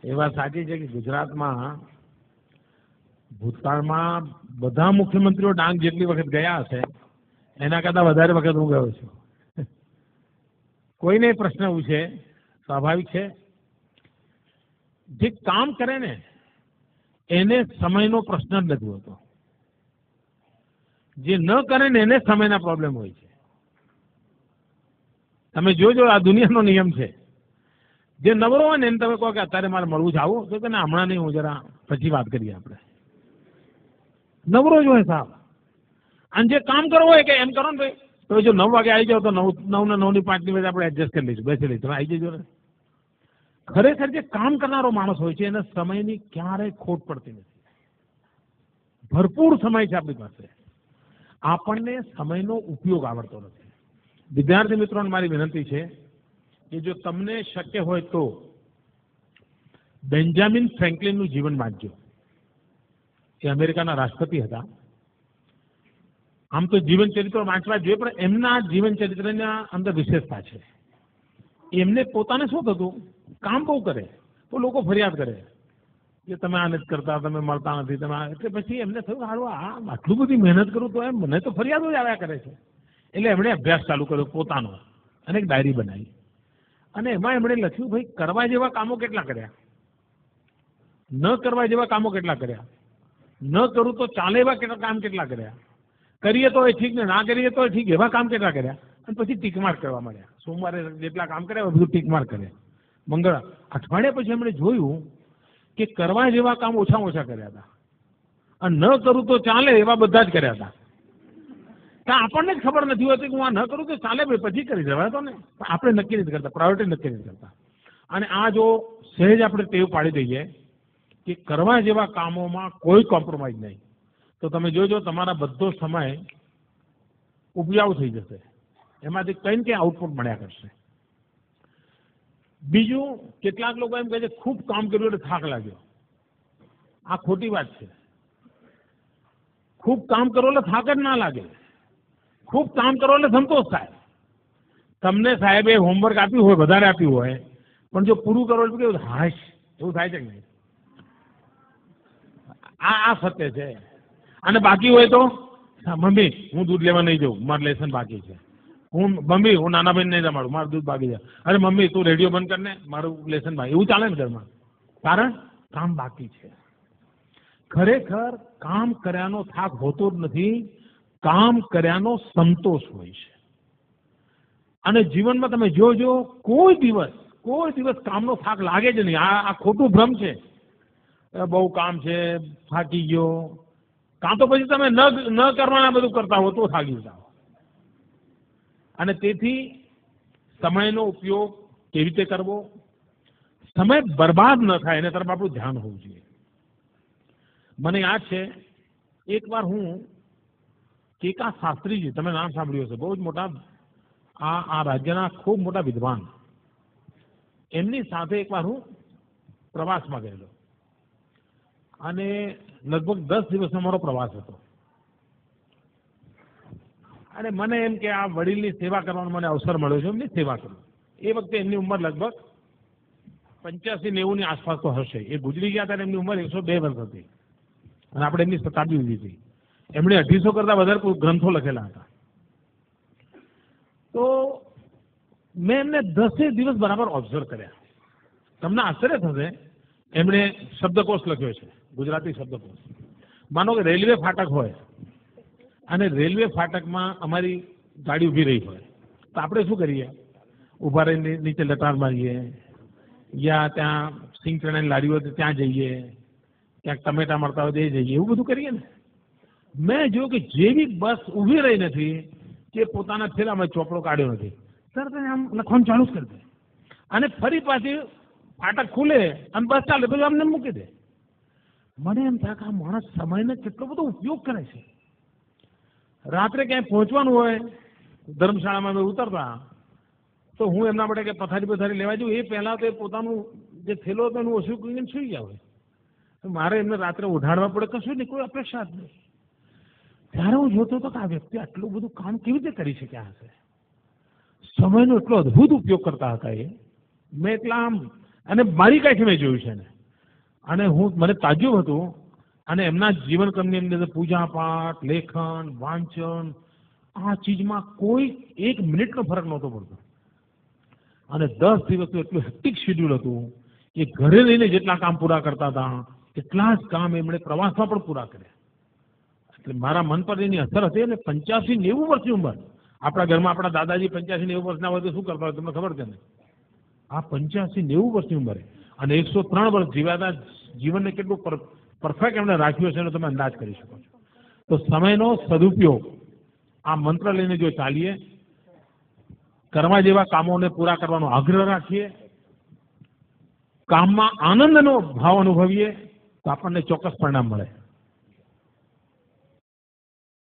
એ વાત સાચી છે કે ગુજરાતમાં ભૂતકાળમાં બધા મુખ્યમંત્રીઓ ડાંગ જેટલી વખત ગયા હશે એના કરતાં વધારે વખત હું ગયો છું. કોઈને પ્રશ્ન એવું છે, સ્વાભાવિક છે, જે કામ કરે ને એને સમયનો પ્રશ્ન જ નથી હોતો. જે ન કરે ને એને સમયના પ્રોબ્લેમ હોય છે. તમે જોજો, આ દુનિયાનો નિયમ છે. જે નવરો હોય ને એને તમે કહો કે અત્યારે મારે મળવું છે, આવું તો કે ના હમણાં નહીં, હું જરા પછી વાત કરીએ આપણે. નવરો જ હોય સાહેબ. અને જે કામ કરવું હોય કે એમ કરો ને ભાઈ, તો જો 9 વાગે આવી જાવ તો 9 ને 9 ની 5 ની વચ્ચે આપણે એડજસ્ટ કરી લઈશું, બેસી લઈશું, તમે આવી જજો ને. ખરેખર જે કામ કરનારો માણસ હોય છે એને સમયની ક્યારેય ખોટ પડતી નથી. ભરપૂર સમય છે આપણી પાસે. આપણને સમયનો ઉપયોગ આવડતો નથી. વિદ્યાર્થી મિત્રોને મારી વિનંતી છે કે જો તમને શક્ય હોય તો બેન્જામિન ફ્રેન્કલિનનું જીવન વાંચજો. એ અમેરિકાના રાષ્ટ્રપતિ હતા. આમ તો જીવન ચરિત્ર વાંચવા જોઈએ, પણ એમના જીવન ચરિત્રના અંદર વિશેષતા છે. એમને પોતાને શું થતું, કામ બહુ કરે તો લોકો ફરિયાદ કરે કે તમે આ નથી કરતા, તમે મળતા નથી, તમે એટલે પછી એમને થયું સારું આટલું બધી મહેનત કરું તો એમ મને તો ફરિયાદો જ આવ્યા કરે છે. એટલે એમણે અભ્યાસ ચાલુ કર્યો પોતાનો અને એક ડાયરી બનાવી અને એમાં એમણે લખ્યું ભાઈ કરવા જેવા કામો કેટલા કર્યા, ન કરવા જેવા કામો કેટલા કર્યા, ન કરું તો ચાલે એવા કામ કેટલા કર્યા, કરીએ તો એ ઠીક ને ના કરીએ તો ઠીક એવા કામ કેટલા કર્યા. અને પછી ટીકમાર્ક કરવા માંડ્યા. સોમવારે જેટલા કામ કર્યા બધું ટીકમાર્ક કરે. અઠવાડિયા પછી એમણે જોયું કે કરવા જેવા કામ ઓછામાં ઓછા કર્યા હતા અને ન કરું તો ચાલે એવા બધા જ કર્યા હતા. આપણને જ ખબર નથી હોતી કે હું આ ન કરું તો ચાલે ભાઈ પછી કરી દેવાય તો ને, આપણે નક્કી નથી કરતા, પ્રાયોરિટી નક્કી નથી કરતા. અને આ જો સહેજ આપણે ટેવ પાડી દઈએ કે કરવા જેવા કામોમાં કોઈ કોમ્પ્રોમાઇઝ નહીં, તો તમે જોજો તમારા બધો સમય ઉપજાઉ થઈ જશે. એમાંથી કંઈ ને કંઈ આઉટપુટ મળ્યા કરશે. બીજું, કેટલાક લોકો એમ કહે છે ખૂબ કામ કર્યું એટલે થાક લાગ્યો. આ ખોટી વાત છે. ખૂબ કામ કરો એટલે થાક જ ના લાગે. ખૂબ કામ કરો એટલે સંતોષ થાય. તમને સાહેબે હોમવર્ક આપ્યું હોય, વધારે આપ્યું હોય, પણ જો પૂરું કરો એટલે કેવું હાશ એવું થાય છે કે નહીં? આ સત્ય છે. અને બાકી હોય તો મમ્મી હું દૂધ લેવા નહીં જાઉં, મારું લેસન બાકી છે. મમ્મી હું નાના બહેન નહીં જમાડું, મારું દૂધ બાકી છે. અરે મમ્મી તું રેડિયો બંધ કરીને મારું લેસન બાકી. એવું ચાલે ને ઘરમાં? કારણ કામ બાકી છે. ખરેખર કામ કર્યાનો થાક હોતો જ નથી, કામ કર્યાનો સંતોષ હોય છે. અને જીવનમાં તમે જોજો કોઈ દિવસ કામનો થાક લાગે જ નહીં. આ ખોટું ભ્રમ છે. બહુ કામ છે, થાકી ગયો. કાં તો પછી તમે ન કરવાના બધું કરતા હો તો થાકી જાઓ. અને તેથી સમયનો ઉપયોગ કેવી રીતે કરવો, સમય બરબાદ ન થાય એના તરફ આપણું ધ્યાન હોવું જોઈએ. મને યાદ છે એકવાર હું કેકા શાસ્ત્રીજી, તમે નામ સાંભળ્યું હશે, બહુ જ મોટા આ રાજ્યના ખૂબ મોટા વિદ્વાન, એમની સાથે એકવાર હું પ્રવાસમાં ગયેલો અને લગભગ 10 દિવસનો મારો પ્રવાસ હતો. અને મને એમ કે આ વડીલની સેવા કરવાનો મને અવસર મળ્યો છે, એમની સેવા કરું. એ વખતે એમની ઉંમર લગભગ 85-90 ની આસપાસ તો હશે. એ ગુજરી ગયા ત્યારે એમની ઉંમર 102 વર્ષ હતી અને આપણે એમની શતાબ્દી લીધી હતી. એમણે 250 કરતાં વધારે ગ્રંથો લખેલા હતા. તો મેં એમને 10 દિવસ બરાબર ઓબ્ઝર્વ કર્યા. તમને આશ્ચર્ય થશે, એમણે શબ્દકોશ લખ્યો છે, ગુજરાતી શબ્દકોશ. માનો કે રેલવે ફાટક હોય અને રેલવે ફાટકમાં અમારી ગાડી ઊભી રહી હોય તો આપણે શું કરીએ? ઊભા રહીને નીચે લટાર મારીએ, યા ત્યાં સિંગ ચણાની લારી હોય તો ત્યાં જઈએ, ક્યાંક ટમેટા મળતા હોય તો એ જઈએ, એવું બધું કરીએ ને. મેં જોયું કે જેવી બસ ઊભી રહી નથી કે પોતાના થેલામાં ચોપડો કાઢ્યો નથી, તરત આમ લખવાનું ચાલુ જ કરી દે અને ફરી પાછી ફાટક ખુલે અને બસ ચાલે પછી અમને મૂકી દે. મને એમ થાય કે આ માણસ સમયને કેટલો બધો ઉપયોગ કરે છે. રાત્રે ક્યાંય પહોંચવાનું હોય, ધર્મશાળામાં ઉતરતા તો હું એમના માટે કે પથારી લેવા જઉં, એ પહેલાં તો એ પોતાનું જે થેલો હતો એનું ઓછું કરીને સુઈ ગયા હોય. મારે એમને રાત્રે ઉઠાડવા પડે, કશું નહીં, કોઈ અપેક્ષા જ નહીં. ત્યારે હું જોતો હતો કે આ વ્યક્તિ આટલું બધું કામ કેવી રીતે કરી શક્યા હશે. સમયનો એટલો અદભુત ઉપયોગ કરતા હતા એ. મેં એટલા આમ, અને મારી કાંઈથી મેં જોયું છે ને, અને મને તાજુબ હતું અને એમના જીવનક્રમની અંદર પૂજા પાઠ, લેખન, વાંચન આ ચીજમાં કોઈ 1 મિનિટનો ફરક નહોતો પડતો. અને 10 દિવસનું એટલું હેક્ટિક શેડ્યુલ હતું. એ ઘરે રહીને જેટલા કામ પૂરા કરતા હતા એટલા જ કામ એમણે પ્રવાસમાં પણ પૂરા કર્યા. એટલે મારા મન પર એની અસર હતી. અને 85-90 વર્ષની ઉંમર, આપણા ઘરમાં આપણા દાદાજી 85-90 વર્ષના હોય તો શું કરતા હોય તમને ખબર છે ને? આ 85-90 વર્ષની ઉંમરે અને 103 વર્ષ જીવ્યા. જીવનને કેટલું પરફેક્ટ એમણે રાખ્યું છે એનો તમે અંદાજ કરી શકો છો. તો સમયનો સદુપયોગ આ મંત્ર લઈને જો ચાલીએ, કરવા જેવા કામોને પૂરા કરવાનો આગ્રહ રાખીએ, કામમાં આનંદનો ભાવ અનુભવીએ તો આપણને ચોક્કસ પરિણામ મળે.